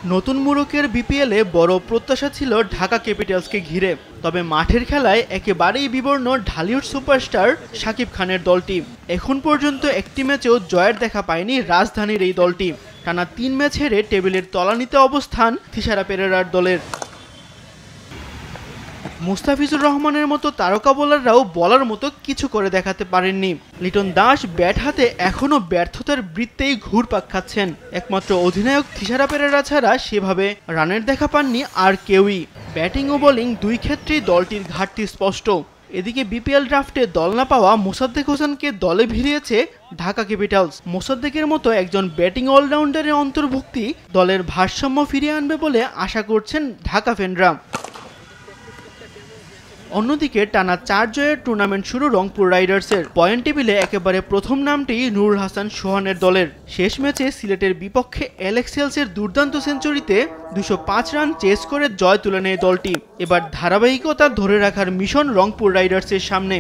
নতুন মুরুকের বিপিএলে বড় প্রত্যাশা ছিল ঢাকা ক্যাপিটালসকে ঘিরে, তবে মাঠের খেলায় একেবারেই বিবর্ণ ঢালিউড সুপারস্টার শাকিব খানের দলটি। এখন পর্যন্ত একটি ম্যাচেও জয়ের দেখা পায়নি রাজধানীর এই দলটি। টানা ৩ ম্যাচ হেরে টেবিলের তলানিতে অবস্থান থিসারা পেরেরার দলের। মুস্তাফিজুর রহমানের মতো তারকা বোলাররাও বলার মতো কিছু করে দেখাতে পারেননি। লিটন দাস ব্যাট হাতে এখনও ব্যর্থতার বৃত্তেই ঘুরপাক খাচ্ছেন। একমাত্র অধিনায়ক থিসারা পেরেরা ছাড়া সেভাবে রানের দেখা পাননি আর কেউই। ব্যাটিং ও বোলিং দুই ক্ষেত্রেই দলটির ঘাটতি স্পষ্ট। এদিকে বিপিএল ড্রাফটে দল না পাওয়া মোসাদ্দেক হোসেনকে দলে ভিড়িয়েছে ঢাকা ক্যাপিটালস। মোসাদ্দেকের মতো একজন ব্যাটিং অলরাউন্ডারের অন্তর্ভুক্তি দলের ভারসাম্য ফিরিয়ে আনবে বলে আশা করছেন ঢাকা ফ্যানরা। অন্যদিকে টানা ৪ জয়ের টুর্নামেন্ট শুরু রংপুর রাইডার্সের। পয়েন্ট টেবিলে একেবারে প্রথম নামটি নুরুল হাসান সোহানের দলের। শেষ ম্যাচে সিলেটের বিপক্ষে অ্যালেক্স হেলসের দুর্দান্ত সেঞ্চুরিতে ২০৫ রান চেস করে জয় তুলে নেয় দলটি। এবার ধারাবাহিকতা ধরে রাখার মিশন রংপুর রাইডার্সের সামনে।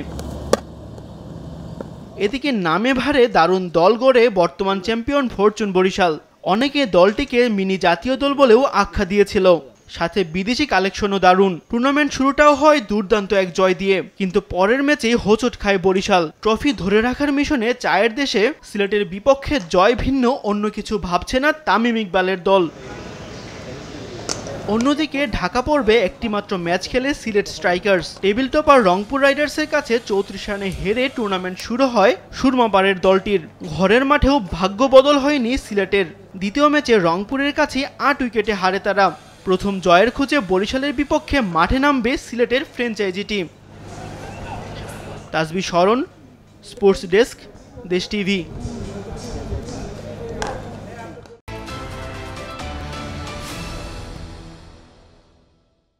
এদিকে নামে ভারে দারুণ দল গড়ে বর্তমান চ্যাম্পিয়ন ফরচুন বরিশাল। অনেকে দলটিকে মিনি জাতীয় দল বলেও আখ্যা দিয়েছিল। সাথে বিদেশি কালেকশনও দারুণ। টুর্নামেন্ট শুরুটাও হয় দুর্দান্ত এক জয় দিয়ে, কিন্তু পরের ম্যাচেই হোঁচট খায় বরিশাল। ট্রফি ধরে রাখার মিশনে চায়ের দেশে সিলেটের বিপক্ষে জয় ভিন্ন অন্য কিছু ভাবছে না তামিম ইকবালের দল। অন্যদিকে ঢাকা পর্বে একটিমাত্র ম্যাচ খেলে Sylhet strikers. Table topper Rangpur রাইডার্সের কাছে ৩৪ রানে হেরে টুর্নামেন্ট শুরু হয় সুরমাপাড়ের দলটির। ঘরের মাঠেও ভাগ্য বদল হয়নি সিলেটের। দ্বিতীয় ম্যাচে রংপুরের কাছে ৮ উইকেটে হারে তারা। প্রথম জয়ের খোঁজে বরিশালের বিপক্ষে মাঠে নামবে সিলেটের ফ্র্যাঞ্চাইজি টিম। তাসবিহ শরণ, স্পোর্টস ডেস্ক, দেশ টিভি।